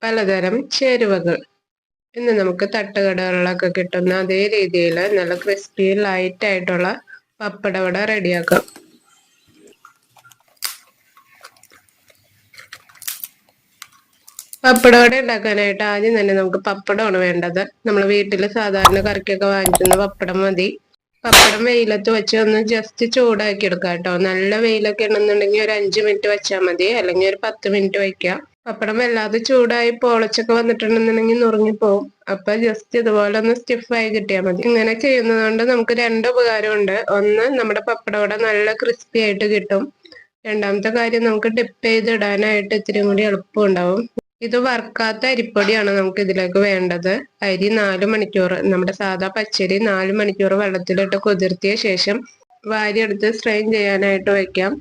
പലതരം ചേരുവകൾ. ഇന്ന് നമുക്ക് തട്ടുകടകളിലൊക്കെ കിട്ടുന്ന അതേ രീതിയിൽ നല്ല ക്രിസ്പി ലൈറ്റ് ആയിട്ടുള്ള പപ്പടവട റെഡിയാക്കാം. പപ്പടവട ഉണ്ടാക്കാനായിട്ട് ആദ്യം തന്നെ നമുക്ക് പപ്പടമാണ് വേണ്ടത്. നമ്മൾ വീട്ടിൽ സാധാരണ കറിക്കൊക്കെ വാങ്ങിക്കുന്ന പപ്പടം മതി. പപ്പടം വെയിലത്ത് വെച്ച് ഒന്ന് ജസ്റ്റ് ചൂടാക്കി എടുക്കാം കേട്ടോ. നല്ല വെയിലൊക്കെ ഉണ്ടെന്നുണ്ടെങ്കിൽ ഒരു 5 മിനിറ്റ് വെച്ചാൽ മതി, അല്ലെങ്കിൽ ഒരു 10 മിനിറ്റ് വയ്ക്കാം. പപ്പടം വല്ലാതെ ചൂടായി പോളച്ചൊക്കെ വന്നിട്ടുണ്ടെന്നുണ്ടെങ്കിൽ നുറുങ്ങിപ്പോവും. അപ്പൊ ജസ്റ്റ് ഇതുപോലെ ഒന്ന് സ്റ്റിഫായി കിട്ടിയാൽ മതി. ഇങ്ങനെ ചെയ്യുന്നത് കൊണ്ട് നമുക്ക് 2 ഉപകാരമുണ്ട്. ഒന്ന്, നമ്മുടെ പപ്പടവട നല്ല ക്രിസ്പി ആയിട്ട് കിട്ടും. രണ്ടാമത്തെ കാര്യം, നമുക്ക് ഡിപ്പ് ചെയ്ത് ഇടാനായിട്ട് ഇത്തിരി കൂടി എളുപ്പം ഉണ്ടാവും. ഇത് വറുക്കാത്ത അരിപ്പൊടിയാണ് നമുക്ക് ഇതിലേക്ക് വേണ്ടത്. അരി 4 മണിക്കൂർ, നമ്മുടെ സാധാ പച്ചരി 4 മണിക്കൂർ വെള്ളത്തിലിട്ട് കുതിർത്തിയ ശേഷം വാരിയെടുത്ത് സ്ട്രെയിൻ ചെയ്യാനായിട്ട് വെക്കാം.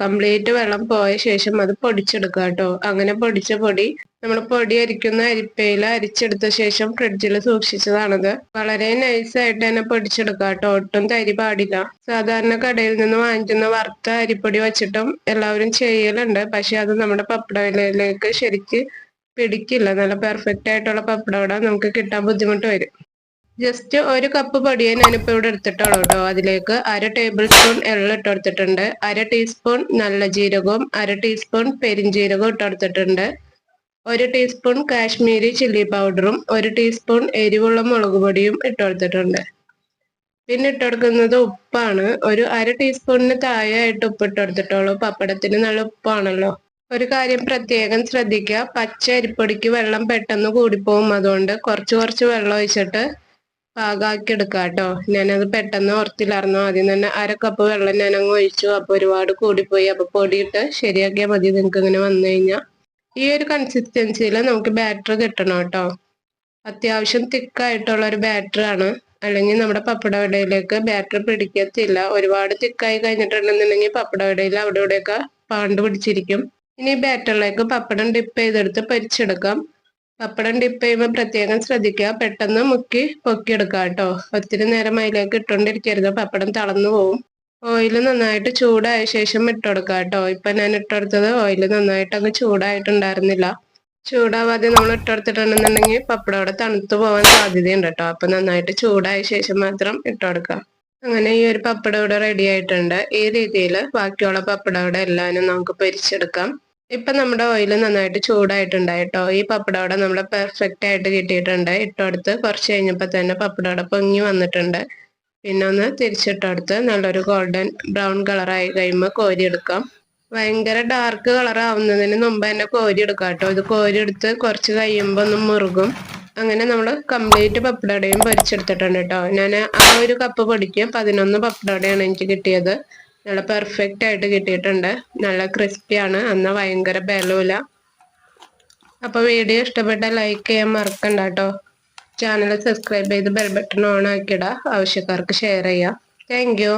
കംപ്ലീറ്റ് വെള്ളം പോയ ശേഷം അത് പൊടിച്ചെടുക്കുക കേട്ടോ. അങ്ങനെ പൊടിച്ച പൊടി നമ്മൾ പൊടി അരിക്കുന്ന അരിപ്പയിൽ അരിച്ചെടുത്ത ശേഷം ഫ്രിഡ്ജിൽ സൂക്ഷിച്ചതാണത്. വളരെ നൈസായിട്ട് തന്നെ പൊടിച്ചെടുക്കുക കേട്ടോ. ഒട്ടും തരി പാടില്ല. സാധാരണ കടയിൽ നിന്ന് വാങ്ങിക്കുന്ന വറുത്ത അരിപ്പൊടി വെച്ചിട്ടും എല്ലാവരും ചെയ്യലുണ്ട്. പക്ഷെ അത് നമ്മുടെ പപ്പടയിലേക്ക് ശരിക്ക് പിടിക്കില്ല. നല്ല പെർഫെക്റ്റ് ആയിട്ടുള്ള പപ്പടവട നമുക്ക് കിട്ടാൻ ബുദ്ധിമുട്ട് വരും. ജസ്റ്റ് 1 കപ്പ് പൊടിയെ ഞാനിപ്പോൾ ഇവിടെ എടുത്തിട്ടുള്ളൂ കേട്ടോ. അതിലേക്ക് 1/2 ടേബിൾ സ്പൂൺ എള്ള് ഇട്ട് കൊടുത്തിട്ടുണ്ട്. 1/2 ടീസ്പൂൺ നല്ല ജീരകവും 1/2 ടീസ്പൂൺ പെരിഞ്ജീരകവും ഇട്ട് കൊടുത്തിട്ടുണ്ട്. 1 ടീസ്പൂൺ കാശ്മീരി ചില്ലി പൗഡറും 1 ടീസ്പൂൺ എരിവുള്ള മുളക് പൊടിയും ഇട്ട് കൊടുത്തിട്ടുണ്ട്. പിന്നെ ഇട്ട് കൊടുക്കുന്നത് ഉപ്പാണ്. ഒരു 1/2 ടീസ്പൂണിന് താഴെയായിട്ട് ഉപ്പ് ഇട്ട് കൊടുത്തിട്ടുള്ളൂ. പപ്പടത്തിന് നല്ല ഉപ്പാണല്ലോ. ഒരു കാര്യം പ്രത്യേകം ശ്രദ്ധിക്കുക, പച്ച അരിപ്പൊടിക്ക് വെള്ളം പെട്ടെന്ന് കൂടിപ്പോവും. അതുകൊണ്ട് കുറച്ച് വെള്ളം ഒഴിച്ചിട്ട് പാകാക്കി എടുക്കുക കേട്ടോ. ഞാനത് പെട്ടെന്ന് ഓർത്തില്ലായിരുന്നു. ആദ്യം തന്നെ 1/2 കപ്പ് വെള്ളം ഞാനങ്ങ് ഒഴിച്ചു. അപ്പൊ ഒരുപാട് കൂടിപ്പോയി. അപ്പൊ പൊടിയിട്ട് ശരിയാക്കിയാൽ മതി. നിങ്ങൾക്ക് ഇങ്ങനെ വന്നു കഴിഞ്ഞാൽ ഈ ഒരു കൺസിസ്റ്റൻസിയിൽ നമുക്ക് ബാറ്റർ കിട്ടണം കേട്ടോ. അത്യാവശ്യം തിക്കായിട്ടുള്ള ഒരു ബാറ്റർ ആണ്, അല്ലെങ്കിൽ നമ്മുടെ പപ്പടവടയിലേക്ക് ബാറ്റർ പിടിക്കത്തില്ല. ഒരുപാട് തിക്കായി കഴിഞ്ഞിട്ടുണ്ടെന്നുണ്ടെങ്കിൽ പപ്പടവടയിൽ അവിടെ ഇവിടെയൊക്കെ പാണ്ട് പിടിച്ചിരിക്കും. ഇനി ബാറ്ററിലേക്ക് പപ്പടം ഡിപ്പ് ചെയ്തെടുത്ത് പൊരിച്ചെടുക്കാം. പപ്പടം ഡിപ്പ് ചെയ്യുമ്പോൾ പ്രത്യേകം ശ്രദ്ധിക്കുക, പെട്ടെന്ന് മുക്കി പൊക്കിയെടുക്കുക കേട്ടോ. ഒത്തിരി നേരം അതിലേക്ക് ഇട്ടുകൊണ്ടിരിക്കരുത്, പപ്പടം തളർന്നു പോവും. ഓയിൽ നന്നായിട്ട് ചൂടായ ശേഷം ഇട്ടുകൊടുക്കുക കേട്ടോ. ഇപ്പൊ ഞാൻ ഇട്ടുകൊടുത്തത് ഓയിൽ നന്നായിട്ട് അങ്ങ് ചൂടായിട്ടുണ്ടായിരുന്നില്ല. ചൂടാവാതെ നമ്മൾ ഇട്ടുകൊടുത്തിട്ടുണ്ടെന്നുണ്ടെങ്കിൽ പപ്പടം തണുത്തു പോകാൻ സാധ്യതയുണ്ട് കേട്ടോ. അപ്പൊ നന്നായിട്ട് ചൂടായ ശേഷം മാത്രം ഇട്ടുകൊടുക്കുക. അങ്ങനെ ഈ ഒരു പപ്പടം റെഡി ആയിട്ടുണ്ട്. ഈ രീതിയിൽ ബാക്കിയുള്ള പപ്പടം എല്ലാവരും നമുക്ക് പൊരിച്ചെടുക്കാം. ഇപ്പൊ നമ്മുടെ ഓയിൽ നന്നായിട്ട് ചൂടായിട്ടുണ്ടായി കേട്ടോ. ഈ പപ്പടവട നമ്മളെ പെർഫെക്റ്റ് ആയിട്ട് കിട്ടിയിട്ടുണ്ട്. ഇട്ടുകൊടുത്ത് കുറച്ച് കഴിഞ്ഞപ്പോ തന്നെ പപ്പടവട പൊങ്ങി വന്നിട്ടുണ്ട്. പിന്നെ ഒന്ന് തിരിച്ചിട്ടെടുത്ത് നല്ലൊരു ഗോൾഡൻ ബ്രൗൺ കളറായി കഴിയുമ്പോൾ കോരിയെടുക്കാം. ഭയങ്കര ഡാർക്ക് കളർ ആവുന്നതിന് മുമ്പ് തന്നെ കോരിയെടുക്കാം കേട്ടോ. ഇത് കോരിയെടുത്ത് കുറച്ച് കഴിയുമ്പോൾ ഒന്ന് മുറുകും. അങ്ങനെ നമ്മൾ കംപ്ലീറ്റ് പപ്പടവടയും പൊരിച്ചെടുത്തിട്ടുണ്ട് കേട്ടോ. ഞാൻ ആ ഒരു കപ്പ് പൊടിക്ക് 11 പപ്പടവടയാണ് എനിക്ക് കിട്ടിയത്. നല്ല പെർഫെക്റ്റ് ആയിട്ട് കിട്ടിയിട്ടുണ്ട്. നല്ല ക്രിസ്പിയാണ്, എന്നാൽ ഭയങ്കര ബലമില്ല. അപ്പോൾ വീഡിയോ ഇഷ്ടപ്പെട്ടാൽ ലൈക്ക് ചെയ്യാൻ മറക്കണ്ട കേട്ടോ. ചാനൽ സബ്സ്ക്രൈബ് ചെയ്ത് ബെൽ ബട്ടൺ ഓൺ ആക്കിയിടുക. ആവശ്യക്കാർക്ക് ഷെയർ ചെയ്യാം. Thank you.